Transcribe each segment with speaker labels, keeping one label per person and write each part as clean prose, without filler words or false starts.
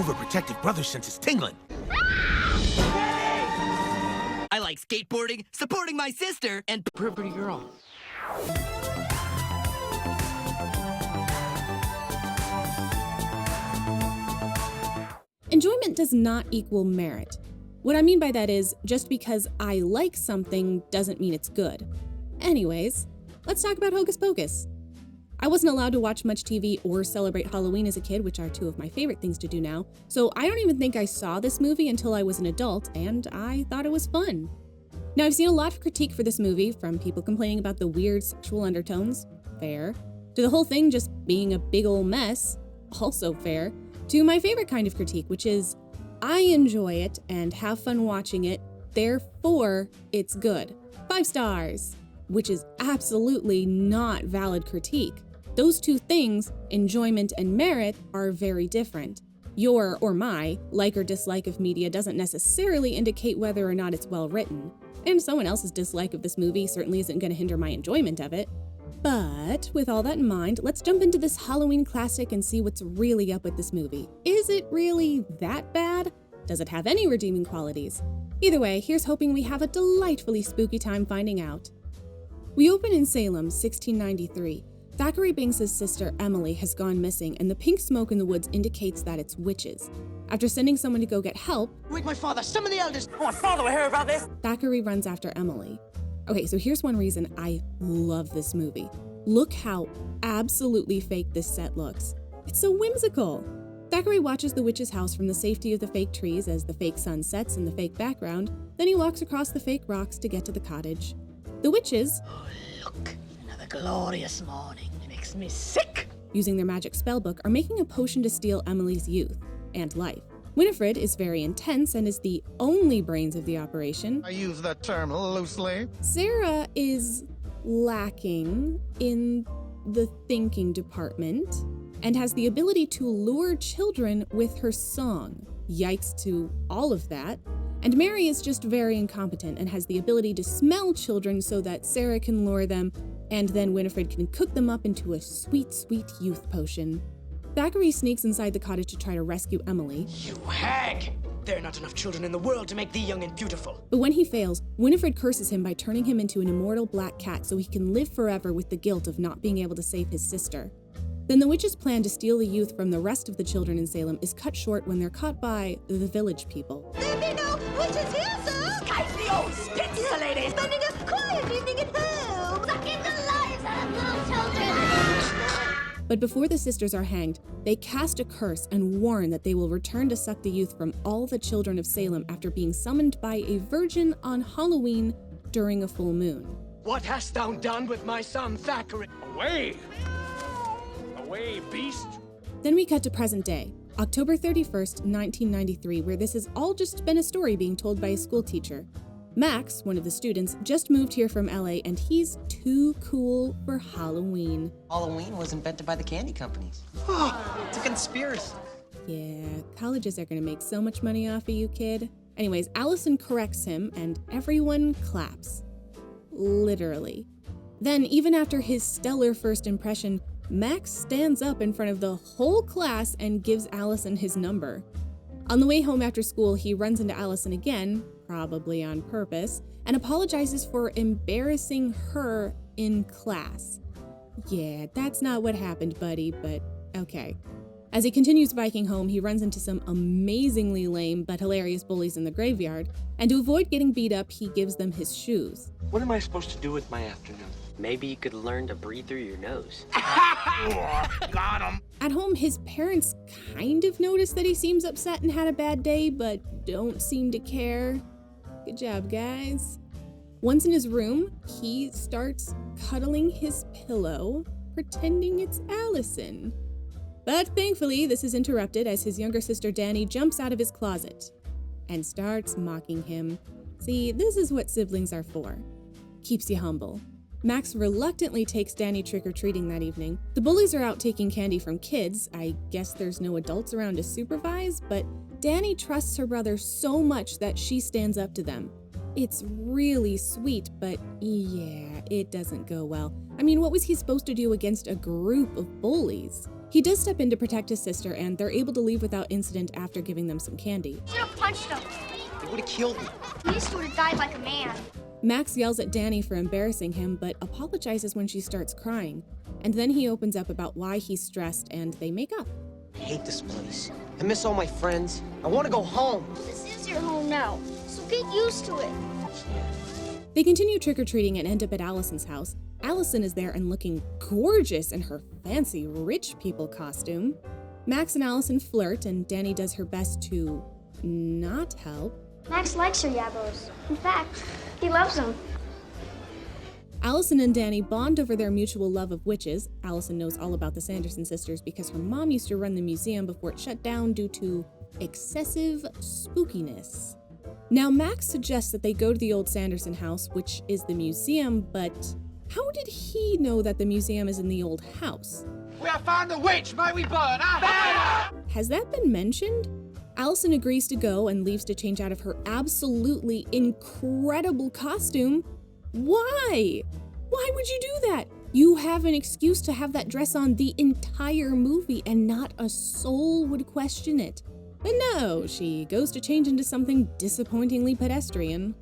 Speaker 1: overprotective brother sense is tingling.
Speaker 2: I like skateboarding, supporting my sister, and pretty girl.
Speaker 3: Enjoyment does not equal merit. What I mean by that is, just because I like something doesn't mean it's good. Anyways, let's talk about Hocus Pocus. I wasn't allowed to watch much TV or celebrate Halloween as a kid, which are two of my favorite things to do now, so I don't even think I saw this movie until I was an adult, and I thought it was fun. Now, I've seen a lot of critique for this movie, from people complaining about the weird sexual undertones, fair, to the whole thing just being a big ol' mess, also fair, to my favorite kind of critique, which is, I enjoy it and have fun watching it, therefore it's good. 5 stars, which is absolutely not valid critique. Those two things, enjoyment and merit, are very different. Your, or my, like or dislike of media doesn't necessarily indicate whether or not it's well written. And someone else's dislike of this movie certainly isn't going to hinder my enjoyment of it. But with all that in mind, let's jump into this Halloween classic and see what's really up with this movie. Is it really that bad? Does it have any redeeming qualities? Either way, here's hoping we have a delightfully spooky time finding out. We open in Salem, 1693. Thackery Binks's sister, Emily, has gone missing, and the pink smoke in the woods indicates that it's witches. After sending someone to go get help,
Speaker 4: Wake my father, summon the elders! Oh, my father will hear about this!
Speaker 3: Thackery runs after Emily. Okay, so here's one reason I love this movie. Look how absolutely fake this set looks. It's so whimsical. Thackery watches the witch's house from the safety of the fake trees as the fake sun sets in the fake background, then he walks across the fake rocks to get to the cottage. The witches,
Speaker 4: Oh, look, another glorious morning. It makes me sick!
Speaker 3: Using their magic spellbook, are making a potion to steal Emily's youth and life. Winifred is very intense and is the only brains of the operation.
Speaker 1: I use that term loosely.
Speaker 3: Sarah is lacking in the thinking department and has the ability to lure children with her song. Yikes to all of that. And Mary is just very incompetent and has the ability to smell children so that Sarah can lure them, and then Winifred can cook them up into a sweet, sweet youth potion. Thackery sneaks inside the cottage to try to rescue Emily.
Speaker 4: You hag! There are not enough children in the world to make thee young and beautiful.
Speaker 3: But when he fails, Winifred curses him by turning him into an immortal black cat so he can live forever with the guilt of not being able to save his sister. Then the witch's plan to steal the youth from the rest of the children in Salem is cut short when they're caught by the village people.
Speaker 5: There be no witches here, sir!
Speaker 4: Skype the old spitz, ladies!
Speaker 5: Spending a quiet evening at home! Sucking the lives out of little children!
Speaker 3: But before the sisters are hanged, they cast a curse and warn that they will return to suck the youth from all the children of Salem after being summoned by a virgin on Halloween during a full moon.
Speaker 4: What hast thou done with my son Thackeray?
Speaker 6: Away! Away, beast!
Speaker 3: Then we cut to present day, October 31st, 1993, where this has all just been a story being told by a school teacher. Max, one of the students, just moved here from LA and he's too cool for Halloween.
Speaker 7: Halloween was invented by the candy companies. It's a conspiracy.
Speaker 3: Yeah, colleges are gonna make so much money off of you, kid. Anyways, Allison corrects him and everyone claps. Literally. Then, even after his stellar first impression, Max stands up in front of the whole class and gives Allison his number. On the way home after school, he runs into Allison again, probably on purpose, and apologizes for embarrassing her in class. Yeah, that's not what happened, buddy, but okay. As he continues biking home, he runs into some amazingly lame but hilarious bullies in the graveyard, and to avoid getting beat up, he gives them his shoes.
Speaker 8: What am I supposed to do with my afternoon? Maybe you could learn to breathe through your nose.
Speaker 1: Got him.
Speaker 3: At home, his parents kind of notice that he seems upset and had a bad day, but don't seem to care. Good job, guys. Once in his room, he starts cuddling his pillow, pretending it's Allison. But thankfully, this is interrupted as his younger sister Danny jumps out of his closet and starts mocking him. See, this is what siblings are for. Keeps you humble. Max reluctantly takes Danny trick-or-treating that evening. The bullies are out taking candy from kids. I guess there's no adults around to supervise, but Danny trusts her brother so much that she stands up to them. It's really sweet, but yeah, it doesn't go well. I mean, what was he supposed to do against a group of bullies? He does step in to protect his sister, and they're able to leave without incident after giving them some candy.
Speaker 5: Should have punched him.
Speaker 7: They would have killed me.
Speaker 5: He used to have died like a man.
Speaker 3: Max yells at Danny for embarrassing him, but apologizes when she starts crying. And then he opens up about why he's stressed, and they make up.
Speaker 7: I hate this place. I miss all my friends. I want to go home.
Speaker 5: This is your home now, so get used to it.
Speaker 3: They continue trick-or-treating and end up at Allison's house. Allison is there and looking gorgeous in her fancy rich people costume. Max and Allison flirt, and Danny does her best to not help.
Speaker 5: Max likes her yabos. In fact, he loves them.
Speaker 3: Allison and Danny bond over their mutual love of witches. Allison knows all about the Sanderson sisters because her mom used to run the museum before it shut down due to excessive spookiness. Now, Max suggests that they go to the old Sanderson house, which is the museum, but how did he know that the museum is in the old house?
Speaker 6: We have found the witch. May we burn her?
Speaker 3: Has that been mentioned? Allison agrees to go and leaves to change out of her absolutely incredible costume. Why? Why would you do that? You have an excuse to have that dress on the entire movie and not a soul would question it. But no, she goes to change into something disappointingly pedestrian.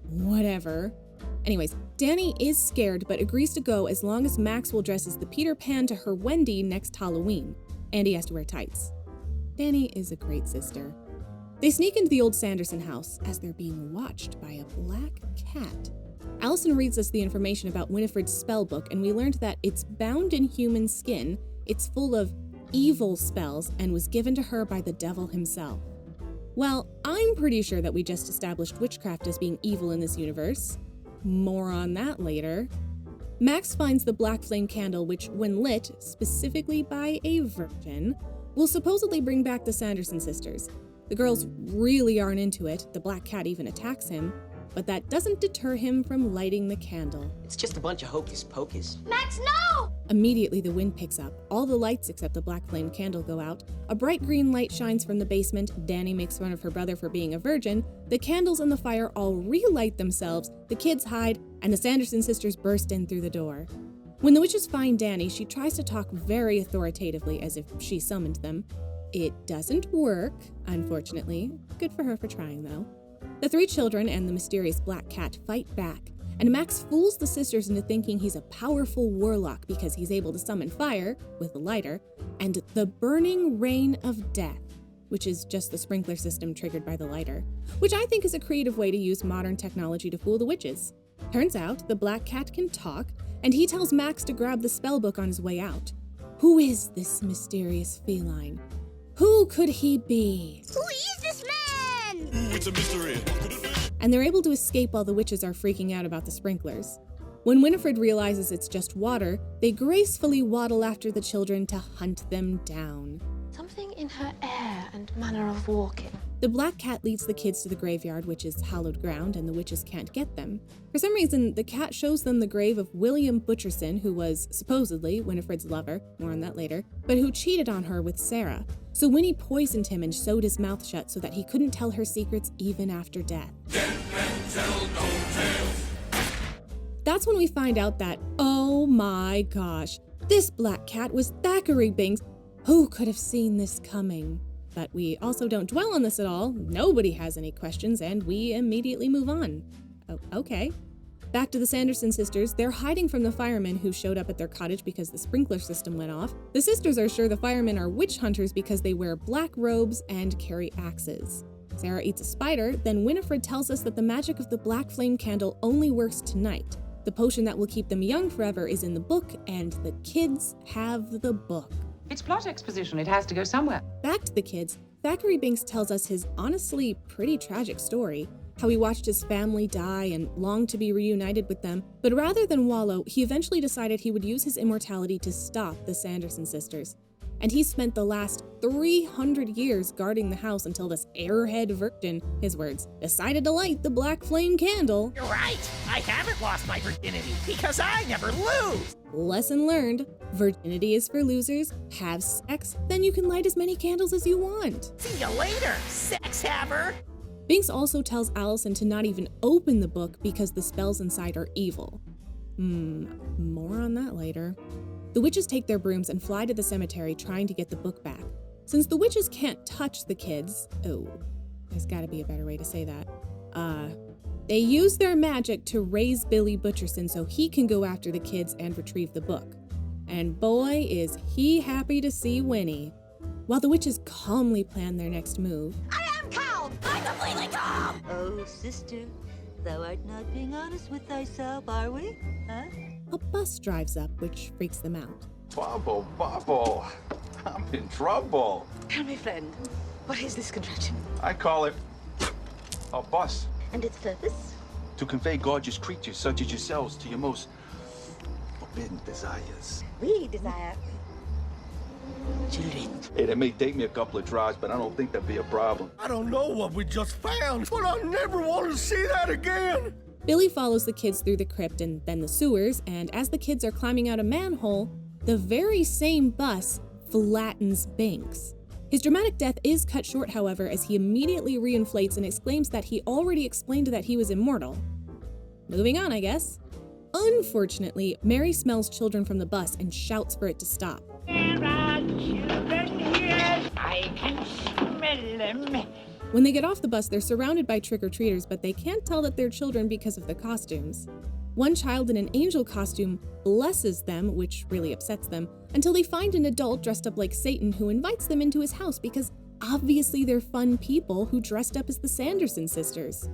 Speaker 3: Whatever. Anyways, Danny is scared but agrees to go as long as Max will dress as the Peter Pan to her Wendy next Halloween. And he has to wear tights. Danny is a great sister. They sneak into the old Sanderson house as they're being watched by a black cat. Allison reads us the information about Winifred's spell book, and we learned that it's bound in human skin, it's full of evil spells, and was given to her by the devil himself. Well, I'm pretty sure that we just established witchcraft as being evil in this universe. More on that later. Max finds the black flame candle, which, when lit, specifically by a virgin, will supposedly bring back the Sanderson sisters. The girls really aren't into it, the black cat even attacks him, but that doesn't deter him from lighting the candle.
Speaker 7: It's just a bunch of hocus pocus.
Speaker 5: Max, no!
Speaker 3: Immediately the wind picks up, all the lights except the black flame candle go out, a bright green light shines from the basement, Danny makes fun of her brother for being a virgin, the candles in the fire all relight themselves, the kids hide, and the Sanderson sisters burst in through the door. When the witches find Danny, she tries to talk very authoritatively as if she summoned them. It doesn't work, unfortunately. Good for her for trying, though. The three children and the mysterious black cat fight back, and Max fools the sisters into thinking he's a powerful warlock because he's able to summon fire, with the lighter, and the burning rain of death, which is just the sprinkler system triggered by the lighter, which I think is a creative way to use modern technology to fool the witches. Turns out the black cat can talk, and he tells Max to grab the spellbook on his way out. Who is this mysterious feline? Who could he be?
Speaker 5: Who is this man?
Speaker 9: It's a mystery.
Speaker 3: And they're able to escape while the witches are freaking out about the sprinklers. When Winifred realizes it's just water, they gracefully waddle after the children to hunt them down.
Speaker 10: Something in her air and manner of walking.
Speaker 3: The black cat leads the kids to the graveyard, which is hallowed ground, and the witches can't get them. For some reason, the cat shows them the grave of William Butcherson, who was supposedly Winifred's lover, more on that later, but who cheated on her with Sarah. So Winnie poisoned him and sewed his mouth shut so that he couldn't tell her secrets even after death. That's when we find out that, oh my gosh, this black cat was Thackery Binks. Who could have seen this coming? But we also don't dwell on this at all. Nobody has any questions, and we immediately move on. Oh, okay. Back to the Sanderson sisters, they're hiding from the firemen who showed up at their cottage because the sprinkler system went off. The sisters are sure the firemen are witch hunters because they wear black robes and carry axes. Sarah eats a spider, then Winifred tells us that the magic of the black flame candle only works tonight. The potion that will keep them young forever is in the book, and the kids have the book.
Speaker 11: It's plot exposition. It has to go somewhere.
Speaker 3: Back to the kids, Thackery Binks tells us his honestly pretty tragic story, how he watched his family die and longed to be reunited with them, but rather than wallow, he eventually decided he would use his immortality to stop the Sanderson sisters. And he spent the last 300 years guarding the house until this airhead virgin, his words, decided to light the black flame candle.
Speaker 1: You're right. I haven't lost my virginity because I never lose.
Speaker 3: Lesson learned. Virginity is for losers. Have sex, then you can light as many candles as you want.
Speaker 1: See you later, sex haver.
Speaker 3: Binks also tells Allison to not even open the book because the spells inside are evil. More on that later. The witches take their brooms and fly to the cemetery trying to get the book back. Since the witches can't touch the kids, there's gotta be a better way to say that. They use their magic to raise Billy Butcherson so he can go after the kids and retrieve the book. And boy, is he happy to see Winnie. While the witches calmly plan their next move.
Speaker 5: I am calm! I'm completely calm!
Speaker 4: Oh, sister, thou art not being honest with thyself, are we? Huh?
Speaker 3: A bus drives up, which freaks them out.
Speaker 9: Bubble, I'm in trouble.
Speaker 10: Tell me, friend, what is this contraption?
Speaker 9: I call it a bus.
Speaker 10: And its purpose?
Speaker 9: To convey gorgeous creatures such as yourselves to your most forbidden desires.
Speaker 10: We desire
Speaker 4: Children.
Speaker 9: Hey, that may take me a couple of tries, but I don't think that'd be a problem.
Speaker 1: I don't know what we just found, but I never want to see that again.
Speaker 3: Billy follows the kids through the crypt and then the sewers, and as the kids are climbing out a manhole, the very same bus flattens Binks. His dramatic death is cut short, however, as he immediately reinflates and exclaims that he already explained that he was immortal. Moving on, I guess. Unfortunately, Mary smells children from the bus and shouts for it to stop.
Speaker 6: There are children here. I can smell them.
Speaker 3: When they get off the bus, they're surrounded by trick-or-treaters, but they can't tell that they're children because of the costumes. One child in an angel costume blesses them, which really upsets them, until they find an adult dressed up like Satan who invites them into his house because obviously they're fun people who dressed up as the Sanderson sisters.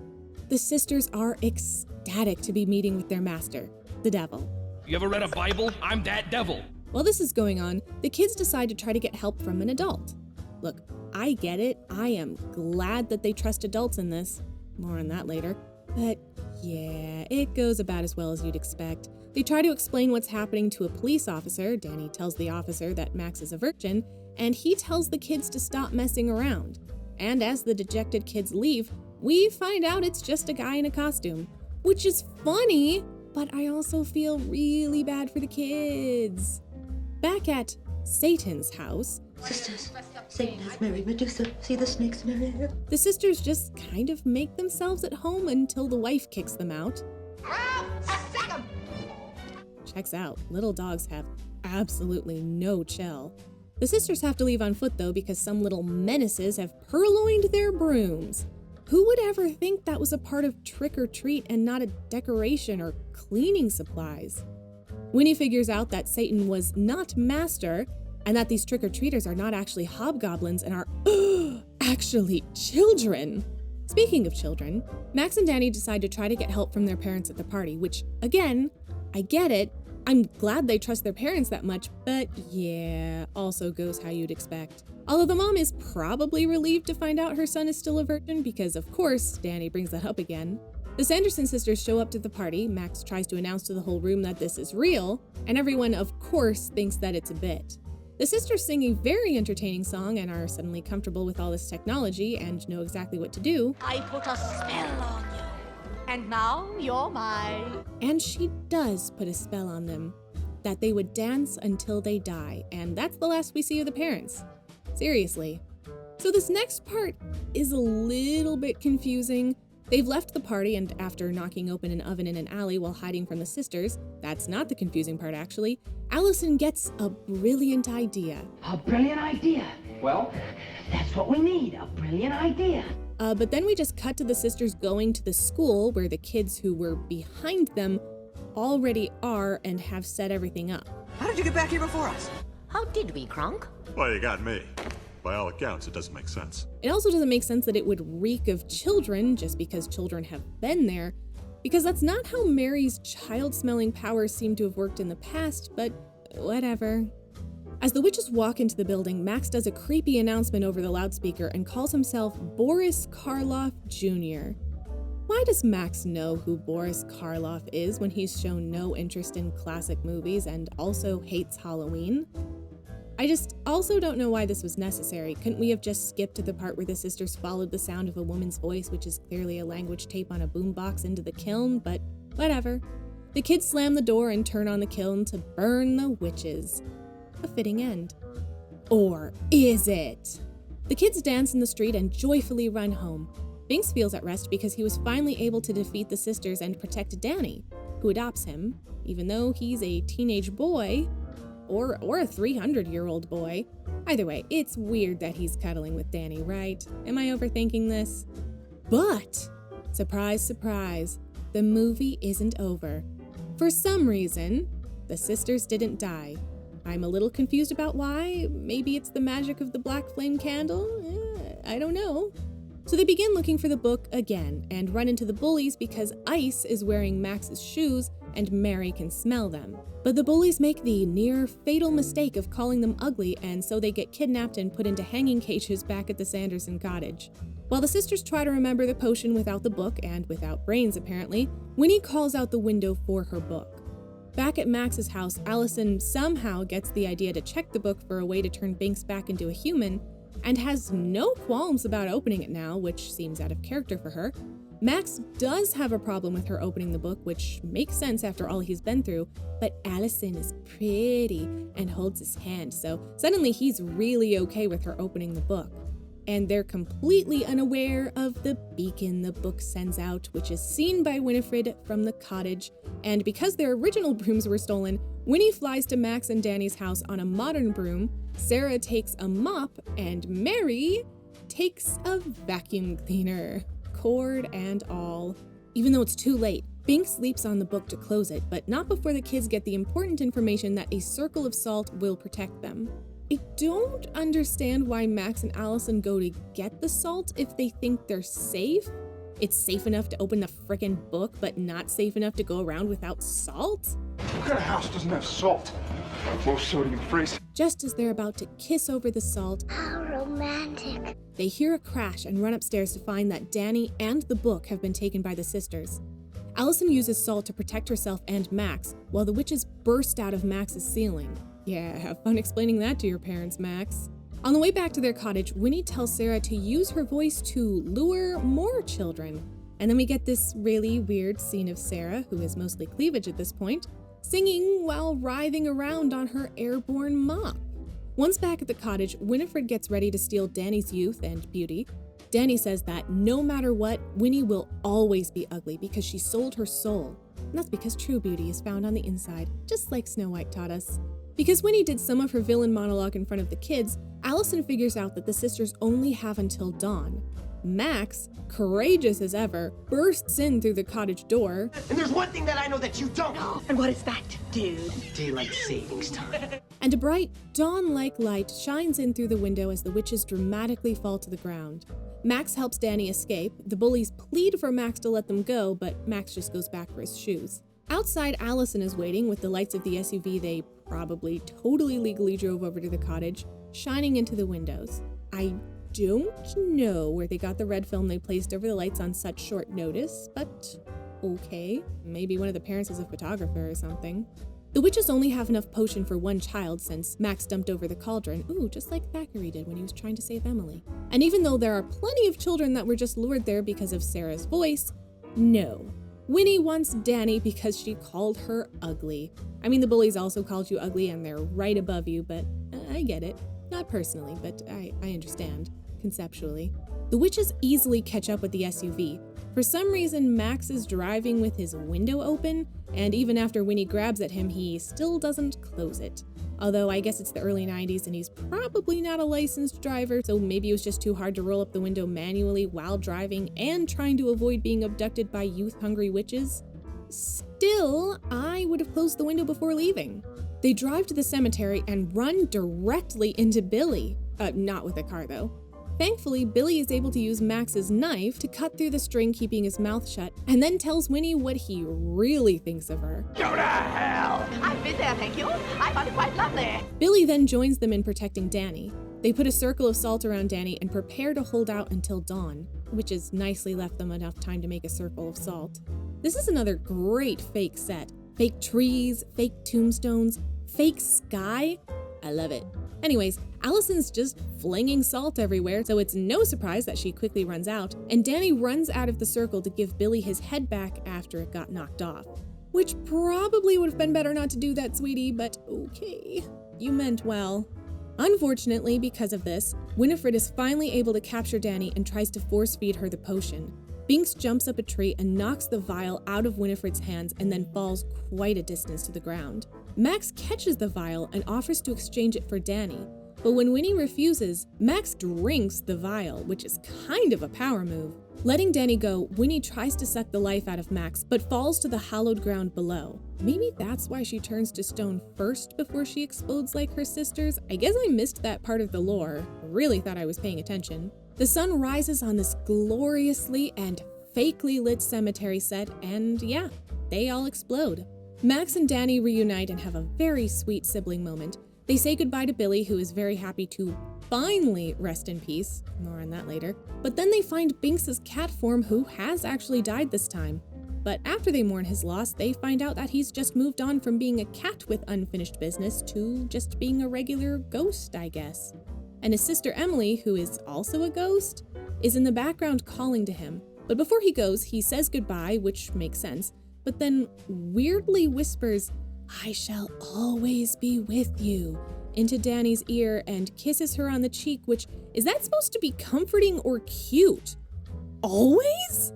Speaker 3: The sisters are ecstatic to be meeting with their master, the devil.
Speaker 12: You ever read a Bible? I'm that devil.
Speaker 3: While this is going on, the kids decide to try to get help from an adult. Look, I get it. I am glad that they trust adults in this. More on that later. But yeah, it goes about as well as you'd expect. They try to explain what's happening to a police officer. Danny tells the officer that Max is a virgin, and he tells the kids to stop messing around. And as the dejected kids leave, we find out it's just a guy in a costume, which is funny, but I also feel really bad for the kids. Back at Satan's house,
Speaker 4: Sisters, Satan has married Medusa. See the snakes in her hair?
Speaker 3: the sisters just kind of make themselves at home until the wife kicks them out. Checks out. Little dogs have absolutely no chill. The sisters have to leave on foot though because some little menaces have purloined their brooms. Who would ever think that was a part of trick or treat and not a decoration or cleaning supplies? Winnie figures out that Satan was not master and that these trick-or-treaters are not actually hobgoblins and are actually children. Speaking of children, Max and Danny decide to try to get help from their parents at the party, which, again, I get it. I'm glad they trust their parents that much, but yeah, also goes how you'd expect. Although the mom is probably relieved to find out her son is still a virgin because, of course, Danny brings that up again. The Sanderson sisters show up to the party. Max tries to announce to the whole room that this is real, and everyone, of course, thinks that it's a bit. The sisters sing a very entertaining song and are suddenly comfortable with all this technology and know exactly what to do.
Speaker 5: I put a spell on you, and now you're mine.
Speaker 3: And she does put a spell on them, that they would dance until they die, and that's the last we see of the parents. Seriously. So this next part is a little bit confusing. They've left the party, and after knocking open an oven in an alley while hiding from the sisters, that's not the confusing part actually, Allison gets a brilliant idea.
Speaker 11: A brilliant idea. Well, that's what we need, a brilliant idea.
Speaker 3: But then we just cut to the sisters going to the school where the kids who were behind them already are and have set everything up.
Speaker 7: How did you get back here before us?
Speaker 5: How did we, Kronk?
Speaker 13: Well, you got me. By all accounts, it doesn't make sense.
Speaker 3: It also doesn't make sense that it would reek of children just because children have been there, because that's not how Mary's child-smelling powers seem to have worked in the past, but whatever. As the witches walk into the building, Max does a creepy announcement over the loudspeaker and calls himself Boris Karloff Jr. Why does Max know who Boris Karloff is when he's shown no interest in classic movies and also hates Halloween? I just also don't know why this was necessary. Couldn't we have just skipped to the part where the sisters followed the sound of a woman's voice, which is clearly a language tape on a boombox, into the kiln? But whatever. The kids slam the door and turn on the kiln to burn the witches. A fitting end. Or is it? The kids dance in the street and joyfully run home. Binks feels at rest because he was finally able to defeat the sisters and protect Danny, who adopts him, even though he's a teenage boy, or a 300-year-old boy. Either way, it's weird that he's cuddling with Danny, right? Am I overthinking this? But, surprise, surprise, the movie isn't over. For some reason, the sisters didn't die. I'm a little confused about why. Maybe it's the magic of the black flame candle? I don't know. So they begin looking for the book again and run into the bullies because Ice is wearing Max's shoes and Mary can smell them. But the bullies make the near fatal mistake of calling them ugly, and so they get kidnapped and put into hanging cages back at the Sanderson cottage. While the sisters try to remember the potion without the book and without brains apparently, Winnie calls out the window for her book. Back at Max's house, Allison somehow gets the idea to check the book for a way to turn Binks back into a human, and has no qualms about opening it now, which seems out of character for her. Max does have a problem with her opening the book, which makes sense after all he's been through, but Allison is pretty and holds his hand, so suddenly he's really okay with her opening the book. And they're completely unaware of the beacon the book sends out, which is seen by Winifred from the cottage, and because their original brooms were stolen, Winnie flies to Max and Danny's house on a modern broom, Sarah takes a mop, and Mary takes a vacuum cleaner, cord and all. Even though it's too late, Binks leaps on the book to close it, but not before the kids get the important information that a circle of salt will protect them. I don't understand why Max and Allison go to get the salt if they think they're safe. It's safe enough to open the frickin' book, but not safe enough to go around without salt?
Speaker 9: What kind of house doesn't have salt? Low sodium freeze.
Speaker 3: Just as they're about to kiss over the salt,
Speaker 5: How romantic.
Speaker 3: they hear a crash and run upstairs to find that Danny and the book have been taken by the sisters. Allison uses salt to protect herself and Max, while the witches burst out of Max's ceiling. Yeah, have fun explaining that to your parents, Max. On the way back to their cottage, Winnie tells Sarah to use her voice to lure more children. And then we get this really weird scene of Sarah, who is mostly cleavage at this point, singing while writhing around on her airborne mop. Once back at the cottage, Winifred gets ready to steal Danny's youth and beauty. Danny says that no matter what, Winnie will always be ugly because she sold her soul. And that's because true beauty is found on the inside, just like Snow White taught us. Because Winnie did some of her villain monologue in front of the kids, Allison figures out that the sisters only have until dawn. Max, courageous as ever, bursts in through the cottage door.
Speaker 11: And there's one thing that I know that you don't know.
Speaker 10: And what is that, dude?
Speaker 11: Daylight savings time.
Speaker 3: And a bright, dawn-like light shines in through the window as the witches dramatically fall to the ground. Max helps Danny escape. The bullies plead for Max to let them go, but Max just goes back for his shoes. Outside, Allison is waiting with the lights of the SUV they probably totally legally drove over to the cottage, shining into the windows. I don't know where they got the red film they placed over the lights on such short notice, but okay. Maybe one of the parents is a photographer or something. The witches only have enough potion for one child since Max dumped over the cauldron, just like Thackery did when he was trying to save Emily. And even though there are plenty of children that were just lured there because of Sarah's voice, no. Winnie wants Danny because she called her ugly. I mean, the bullies also called you ugly and they're right above you, but I get it. Not personally, but I understand, conceptually. The witches easily catch up with the SUV. For some reason, Max is driving with his window open, and even after Winnie grabs at him, he still doesn't close it. Although I guess it's the early 90s and he's probably not a licensed driver, so maybe it was just too hard to roll up the window manually while driving and trying to avoid being abducted by youth-hungry witches. Still, I would have closed the window before leaving. They drive to the cemetery and run directly into Billy. Not with a car though. Thankfully, Billy is able to use Max's knife to cut through the string keeping his mouth shut, and then tells Winnie what he really thinks of her.
Speaker 11: Go to hell!
Speaker 10: I've been there, thank you. I found it quite lovely.
Speaker 3: Billy then joins them in protecting Danny. They put a circle of salt around Danny and prepare to hold out until dawn, which has nicely left them enough time to make a circle of salt. This is another great fake set. Fake trees, fake tombstones, fake sky. I love it. Anyways, Allison's just flinging salt everywhere, so it's no surprise that she quickly runs out, and Danny runs out of the circle to give Billy his head back after it got knocked off. Which probably would have been better not to do that, sweetie, but okay. You meant well. Unfortunately, because of this, Winifred is finally able to capture Danny and tries to force feed her the potion. Binks jumps up a tree and knocks the vial out of Winifred's hands and then falls quite a distance to the ground. Max catches the vial and offers to exchange it for Danny, but when Winnie refuses, Max drinks the vial, which is kind of a power move. Letting Danny go, Winnie tries to suck the life out of Max, but falls to the hallowed ground below. Maybe that's why she turns to stone first before she explodes like her sisters? I guess I missed that part of the lore. Really thought I was paying attention. The sun rises on this gloriously and fakely lit cemetery set, and yeah, they all explode. Max and Danny reunite and have a very sweet sibling moment. They say goodbye to Billy, who is very happy to finally rest in peace. More on that later. But then they find Binks's cat form, who has actually died this time. But after they mourn his loss, they find out that he's just moved on from being a cat with unfinished business to just being a regular ghost, I guess. And his sister Emily, who is also a ghost, is in the background calling to him. But before he goes, he says goodbye, which makes sense, but then weirdly whispers, "I shall always be with you," into Danny's ear and kisses her on the cheek, which, is that supposed to be comforting or cute? Always?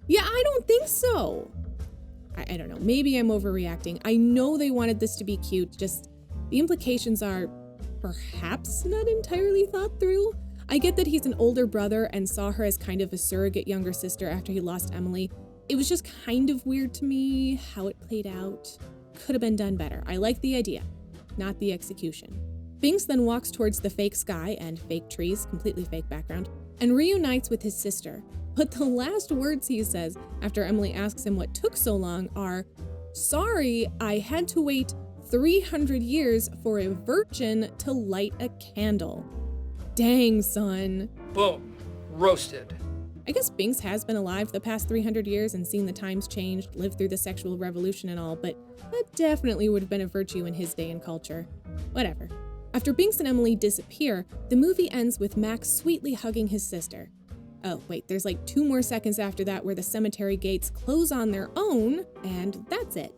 Speaker 3: Yeah, I don't think so. I don't know, maybe I'm overreacting. I know they wanted this to be cute, just the implications are perhaps not entirely thought through. I get that he's an older brother and saw her as kind of a surrogate younger sister after he lost Emily. It was just kind of weird to me how it played out. Could have been done better. I like the idea, not the execution. Binks then walks towards the fake sky and fake trees, completely fake background, and reunites with his sister. But the last words he says after Emily asks him what took so long are, "Sorry, I had to wait 300 years for a virgin to light a candle." Dang, son.
Speaker 14: Boom. Roasted.
Speaker 3: I guess Binks has been alive the past 300 years and seen the times change, lived through the sexual revolution and all, but that definitely would have been a virtue in his day and culture. Whatever. After Binks and Emily disappear, the movie ends with Max sweetly hugging his sister. Oh, wait, there's like 2 more seconds after that where the cemetery gates close on their own, and that's it.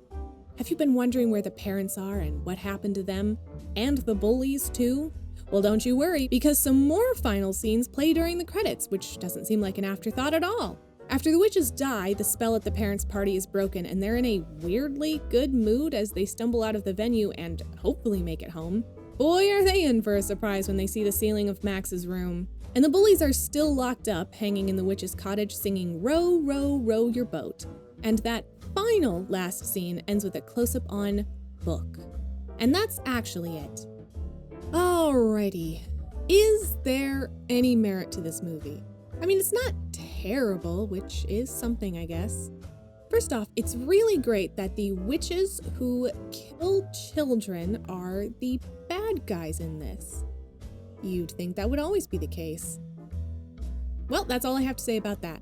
Speaker 3: Have you been wondering where the parents are and what happened to them? And the bullies, too? Well, don't you worry, because some more final scenes play during the credits, which doesn't seem like an afterthought at all. After the witches die, the spell at the parents' party is broken, and they're in a weirdly good mood as they stumble out of the venue and hopefully make it home. Boy, are they in for a surprise when they see the ceiling of Max's room. And the bullies are still locked up, hanging in the witch's cottage singing "Row, row, row your boat." And that final last scene ends with a close-up on Book. And that's actually it. Alrighty, is there any merit to this movie? I mean, it's not terrible, which is something, I guess. First off, it's really great that the witches who kill children are the bad guys in this. You'd think that would always be the case. Well, that's all I have to say about that.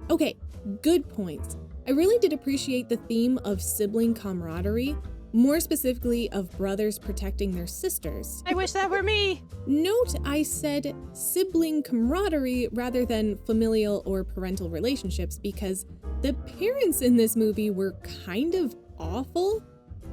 Speaker 3: Okay, good points. I really did appreciate the theme of sibling camaraderie, more specifically of brothers protecting their sisters.
Speaker 10: I wish that were me.
Speaker 3: Note I said sibling camaraderie rather than familial or parental relationships because the parents in this movie were kind of awful.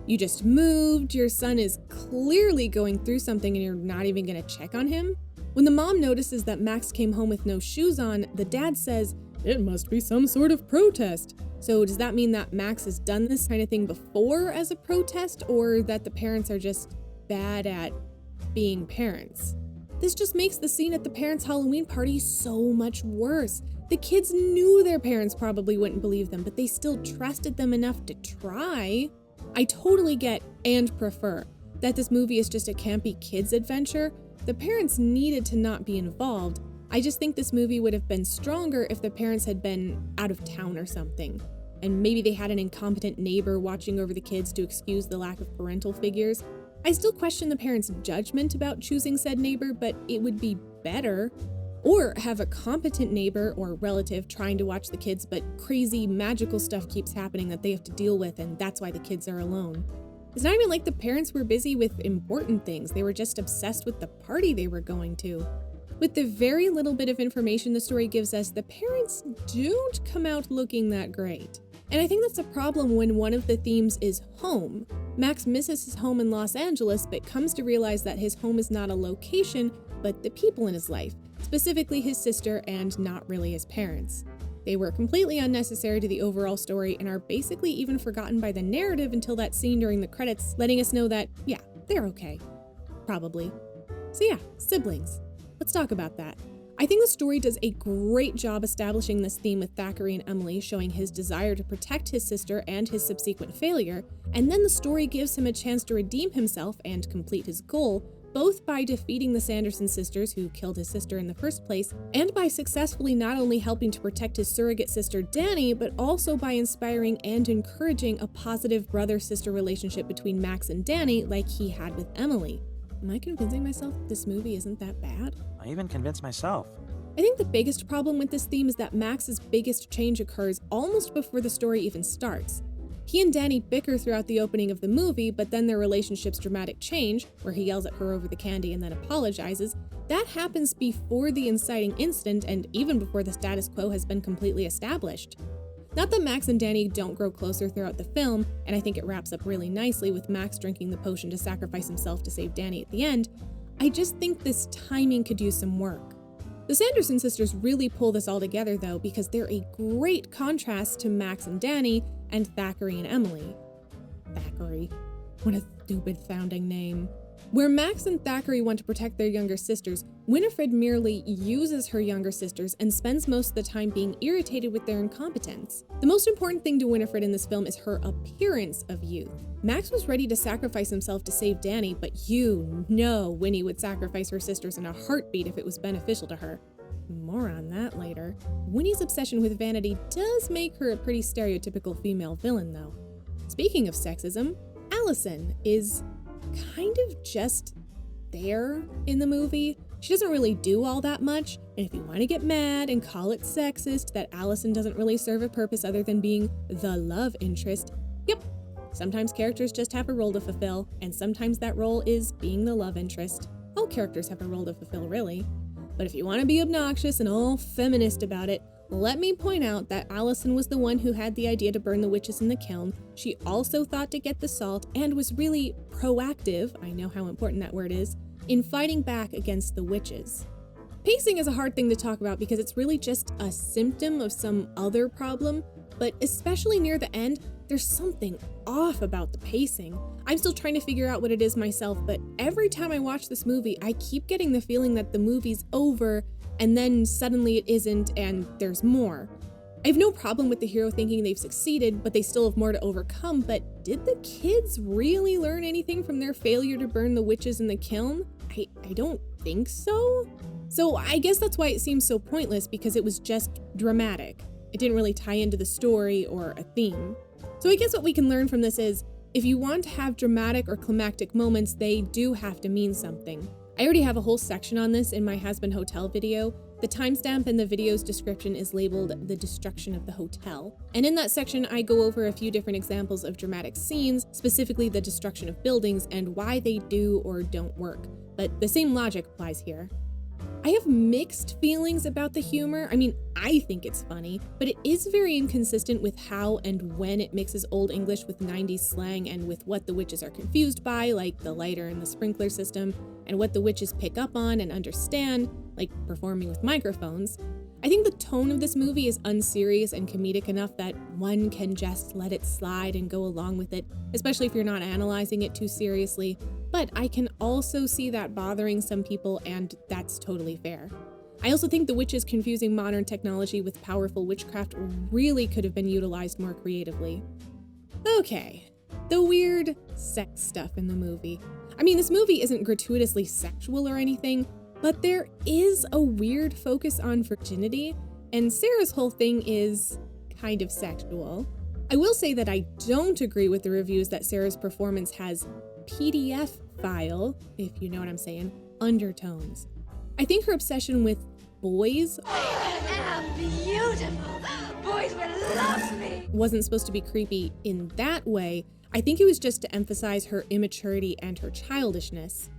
Speaker 3: You just moved, your son is clearly going through something and you're not even gonna check on him. When the mom notices that Max came home with no shoes on, the dad says, "It must be some sort of protest." So does that mean that Max has done this kind of thing before as a protest, or that the parents are just bad at being parents? This just makes the scene at the parents' Halloween party so much worse. The kids knew their parents probably wouldn't believe them, but they still trusted them enough to try. I totally get and prefer that this movie is just a campy kids adventure. The parents needed to not be involved. I just think this movie would have been stronger if the parents had been out of town or something. And maybe they had an incompetent neighbor watching over the kids to excuse the lack of parental figures. I still question the parents' judgment about choosing said neighbor, but it would be better. Or have a competent neighbor or relative trying to watch the kids, but crazy magical stuff keeps happening that they have to deal with, and that's why the kids are alone. It's not even like the parents were busy with important things. They were just obsessed with the party they were going to. With the very little bit of information the story gives us, the parents don't come out looking that great. And I think that's a problem when one of the themes is home. Max misses his home in Los Angeles, but comes to realize that his home is not a location, but the people in his life, specifically his sister and not really his parents. They were completely unnecessary to the overall story and are basically even forgotten by the narrative until that scene during the credits, letting us know that, yeah, they're okay. Probably. So yeah, siblings. Let's talk about that. I think the story does a great job establishing this theme with Thackery and Emily, showing his desire to protect his sister and his subsequent failure, and then the story gives him a chance to redeem himself and complete his goal, both by defeating the Sanderson sisters who killed his sister in the first place, and by successfully not only helping to protect his surrogate sister Danny, but also by inspiring and encouraging a positive brother-sister relationship between Max and Danny like he had with Emily. Am I convincing myself that this movie isn't that bad?
Speaker 15: I even convinced myself.
Speaker 3: I think the biggest problem with this theme is that Max's biggest change occurs almost before the story even starts. He and Danny bicker throughout the opening of the movie, but then their relationship's dramatic change, where he yells at her over the candy and then apologizes, that happens before the inciting incident and even before the status quo has been completely established. Not that Max and Danny don't grow closer throughout the film, and I think it wraps up really nicely with Max drinking the potion to sacrifice himself to save Danny at the end, I just think this timing could use some work. The Sanderson sisters really pull this all together though, because they're a great contrast to Max and Danny and Thackery and Emily. Thackery. What a stupid sounding name. Where Max and Thackery want to protect their younger sisters, Winifred merely uses her younger sisters and spends most of the time being irritated with their incompetence. The most important thing to Winifred in this film is her appearance of youth. Max was ready to sacrifice himself to save Danny, but you know Winnie would sacrifice her sisters in a heartbeat if it was beneficial to her. More on that later. Winnie's obsession with vanity does make her a pretty stereotypical female villain though. Speaking of sexism, Allison is kind of just there in the movie. She doesn't really do all that much, and if you want to get mad and call it sexist that Allison doesn't really serve a purpose other than being the love interest, yep, sometimes characters just have a role to fulfill, and sometimes that role is being the love interest. All characters have a role to fulfill, really. But if you want to be obnoxious and all feminist about it, let me point out that Allison was the one who had the idea to burn the witches in the kiln. She also thought to get the salt and was really proactive, I know how important that word is, in fighting back against the witches. Pacing is a hard thing to talk about because it's really just a symptom of some other problem, but especially near the end, there's something off about the pacing. I'm still trying to figure out what it is myself, but every time I watch this movie, I keep getting the feeling that the movie's over and then suddenly it isn't and there's more. I have no problem with the hero thinking they've succeeded, but they still have more to overcome, but did the kids really learn anything from their failure to burn the witches in the kiln? I don't think so. So I guess that's why it seems so pointless, because it was just dramatic. It didn't really tie into the story or a theme. So I guess what we can learn from this is, if you want to have dramatic or climactic moments, they do have to mean something. I already have a whole section on this in my Has Been Hotel video. The timestamp in the video's description is labeled The Destruction of the Hotel. And in that section, I go over a few different examples of dramatic scenes, specifically the destruction of buildings and why they do or don't work. But the same logic applies here. I have mixed feelings about the humor. I mean, I think it's funny, but it is very inconsistent with how and when it mixes Old English with 90s slang and with what the witches are confused by, like the lighter and the sprinkler system, and what the witches pick up on and understand, like performing with microphones. I think the tone of this movie is unserious and comedic enough that one can just let it slide and go along with it, especially if you're not analyzing it too seriously. But I can also see that bothering some people, and that's totally fair. I also think the witches confusing modern technology with powerful witchcraft really could have been utilized more creatively. Okay, the weird sex stuff in the movie. I mean, this movie isn't gratuitously sexual or anything, but there is a weird focus on virginity, and Sarah's whole thing is kind of sexual. I will say that I don't agree with the reviews that Sarah's performance has PDF file, if you know what I'm saying, undertones. I think her obsession with boys
Speaker 5: I am beautiful. Boys will love me.
Speaker 3: wasn't supposed to be creepy in that way. I think it was just to emphasize her immaturity and her childishness.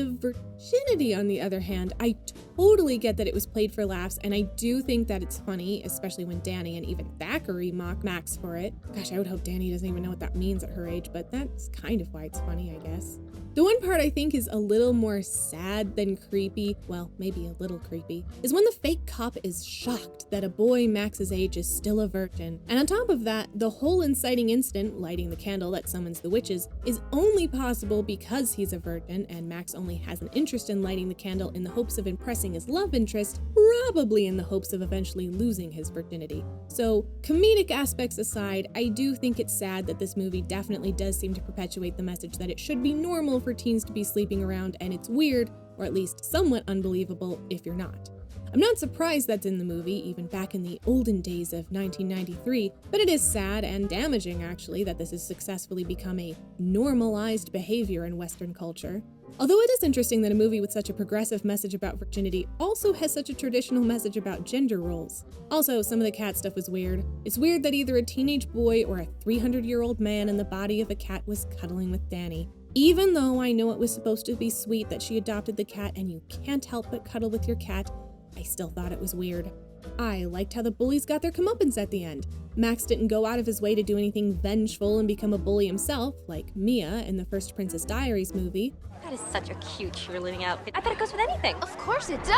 Speaker 3: the virginity, on the other hand, I totally get that it was played for laughs, and I do think that it's funny, especially when Danny and even Thackery mock Max for it. Gosh, I would hope Danny doesn't even know what that means at her age, but that's kind of why it's funny, I guess. The one part I think is a little more sad than creepy, well, maybe a little creepy, is when the fake cop is shocked that a boy Max's age is still a virgin. And on top of that, the whole inciting incident, lighting the candle that summons the witches, is only possible because he's a virgin, and Max only has an interest in lighting the candle in the hopes of impressing his love interest, probably in the hopes of eventually losing his virginity. So, comedic aspects aside, I do think it's sad that this movie definitely does seem to perpetuate the message that it should be normal for teens to be sleeping around, and it's weird, or at least somewhat unbelievable, if you're not. I'm not surprised that's in the movie, even back in the olden days of 1993, but it is sad and damaging, actually, that this has successfully become a normalized behavior in Western culture. Although it is interesting that a movie with such a progressive message about virginity also has such a traditional message about gender roles. Also, some of the cat stuff was weird. It's weird that either a teenage boy or a 300-year-old man in the body of a cat was cuddling with Danny. Even though I know it was supposed to be sweet that she adopted the cat and you can't help but cuddle with your cat, I still thought it was weird. I liked how the bullies got their comeuppance at the end. Max didn't go out of his way to do anything vengeful and become a bully himself, like Mia in the first Princess Diaries movie.
Speaker 15: That is such a cute cheerleading outfit. I bet it goes with anything.
Speaker 5: Of course it does!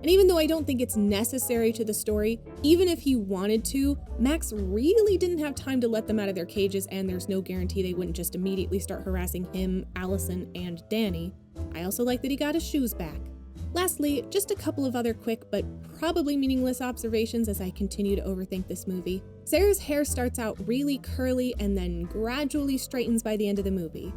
Speaker 3: And even though I don't think it's necessary to the story, even if he wanted to, Max really didn't have time to let them out of their cages, and there's no guarantee they wouldn't just immediately start harassing him, Allison, and Danny. I also like that he got his shoes back. Lastly, just a couple of other quick but probably meaningless observations as I continue to overthink this movie. Sarah's hair starts out really curly and then gradually straightens by the end of the movie.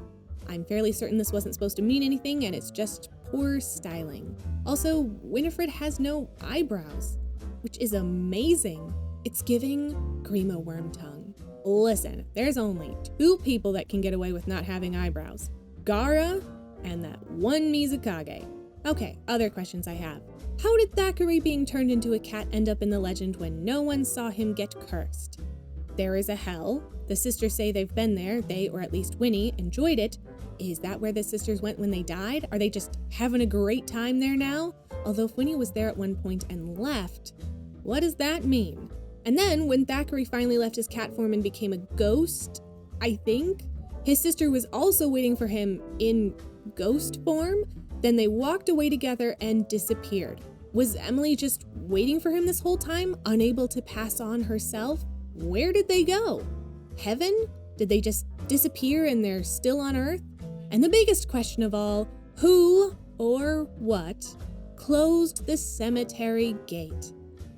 Speaker 3: I'm fairly certain this wasn't supposed to mean anything, and it's just poor styling. Also, Winifred has no eyebrows, which is amazing. It's giving Grima worm tongue. Listen, there's only two people that can get away with not having eyebrows. Gara and that one Mizukage. Okay, other questions I have. How did Thackery being turned into a cat end up in the legend when no one saw him get cursed? There is a hell. The sisters say they've been there, they, or at least Winnie, enjoyed it. Is that where the sisters went when they died? Are they just having a great time there now? Although if Winnie was there at one point and left, what does that mean? And then when Thackery finally left his cat form and became a ghost, I think, his sister was also waiting for him in ghost form. Then they walked away together and disappeared. Was Emily just waiting for him this whole time, unable to pass on herself? Where did they go? Heaven? Did they just disappear and they're still on Earth? And the biggest question of all, who or what closed the cemetery gate?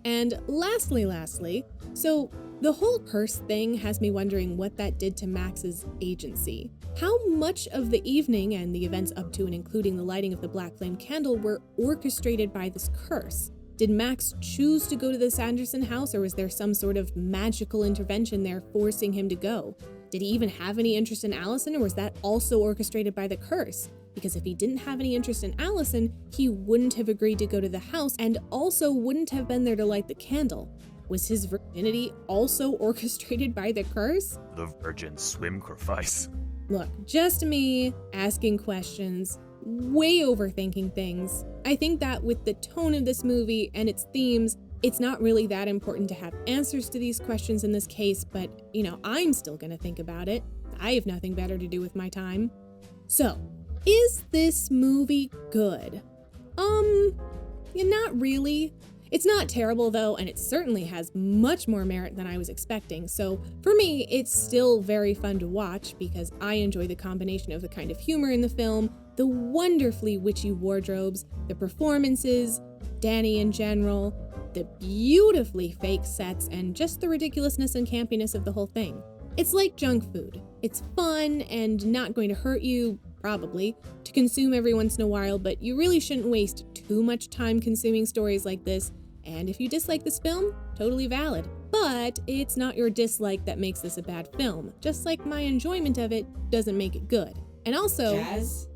Speaker 3: And lastly, so the whole curse thing has me wondering what that did to Max's agency. How much of the evening and the events up to and including the lighting of the black flame candle were orchestrated by this curse? Did Max choose to go to the Sanderson house, or was there some sort of magical intervention there forcing him to go? Did he even have any interest in Allison, or was that also orchestrated by the curse? Because if he didn't have any interest in Allison, he wouldn't have agreed to go to the house and also wouldn't have been there to light the candle. Was his virginity also orchestrated by the curse?
Speaker 16: The virgin swimcrifice.
Speaker 3: Look, just me asking questions, way overthinking things. I think that with the tone of this movie and its themes, it's not really that important to have answers to these questions in this case, but, I'm still gonna think about it. I have nothing better to do with my time. So, is this movie good? Not really. It's not terrible though, and it certainly has much more merit than I was expecting, so for me, it's still very fun to watch because I enjoy the combination of the kind of humor in the film, the wonderfully witchy wardrobes, the performances, Danny in general, the beautifully fake sets, and just the ridiculousness and campiness of the whole thing. It's like junk food. It's fun and not going to hurt you, probably, to consume every once in a while, but you really shouldn't waste too much time consuming stories like this. And if you dislike this film, totally valid. But it's not your dislike that makes this a bad film, just like my enjoyment of it doesn't make it good. And also,
Speaker 17: Jazz,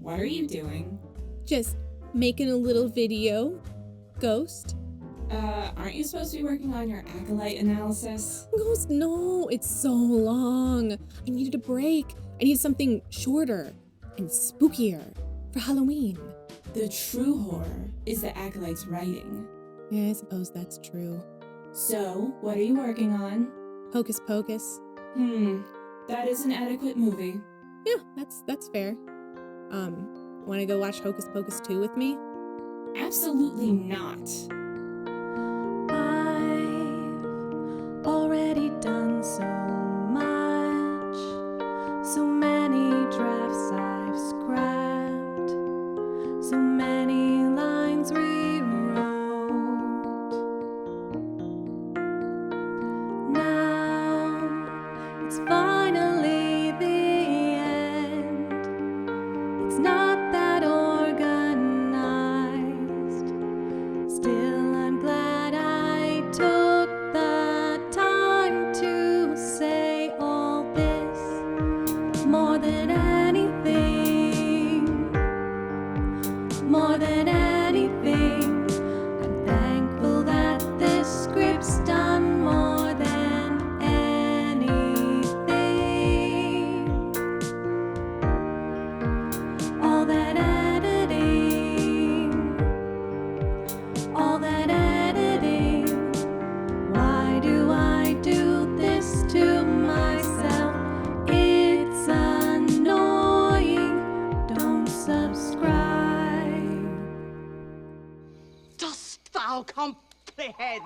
Speaker 17: what are you doing?
Speaker 3: Just making a little video. Ghost.
Speaker 17: Aren't you supposed to be working on your acolyte analysis?
Speaker 3: Ghost, no, it's so long. I needed a break. I needed something shorter and spookier for Halloween.
Speaker 17: The true horror is the acolyte's writing.
Speaker 3: Yeah, I suppose that's true.
Speaker 17: So, what are you working on?
Speaker 3: Hocus Pocus.
Speaker 17: That is an adequate movie.
Speaker 3: Yeah, that's fair. Wanna go watch Hocus Pocus 2 with me?
Speaker 17: Absolutely not.
Speaker 18: I've already done so much, so many drafts I've scrapped, so many lines rewrote. Now it's finally the end. It's not that organized. Still, I'm glad I took the time to say all this. More than anything, more than anything, I'm thankful that this script's done more than anything. All that editing, all that editing. Why do I do this to myself? It's annoying. Don't subscribe.
Speaker 6: Dost thou comprehend?